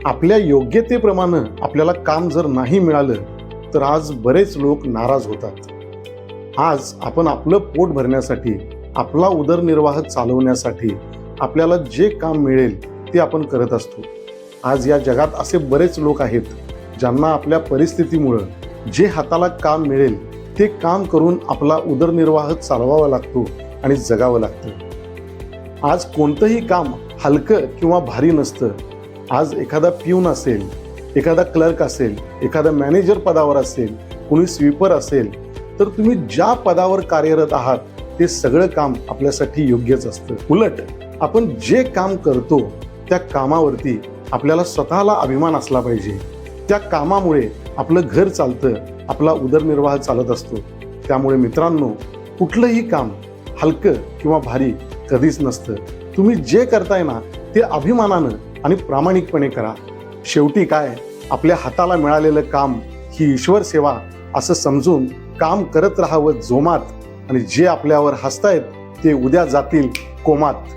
आपल्या योग्यतेप्रमाणे आपल्याला काम जर नाही मिळालं तर आज बरेच लोक नाराज होतात। आज आपण आपलं पोट भरण्यासाठी, आपला उदरनिर्वाह चालवण्यासाठी आपल्याला जे काम मिळेल ते आपण करत असतो। आज या जगात असे बरेच लोक आहेत ज्यांना आपल्या परिस्थितीमुळे जे हाताला काम मिळेल ते काम करून आपला उदरनिर्वाह चालवावा लागतो आणि जगावं लागतं। आज कोणतंही काम हलकं किंवा भारी नसतं। आज एखादा पिऊन असेल, एखादा क्लर्क असेल, एखादा मॅनेजर पदावर असेल, कोणी स्वीपर असेल, तर तुम्ही ज्या पदावर कार्यरत आहात ते सगळं काम आपल्यासाठी योग्यच असतं। उलट आपण जे काम करतो त्या कामावरती आपल्याला स्वतःला अभिमान असला पाहिजे। त्या कामामुळे आपलं घर चालतं, आपला उदरनिर्वाह चालत असतो। त्यामुळे मित्रांनो, कुठलंही काम हलकं किंवा भारी कधीच नसतं। तुम्ही जे करताय ना ते अभिमानानं आणि प्रामाणिकपणे करा। शेवटी काय, आपल्या हाताला मिळालेलं काम ही ईश्वर सेवा असं समजून काम करत राहावं जोमात, आणि जे आपल्यावर हसतायत ते उद्या जातील कोमात।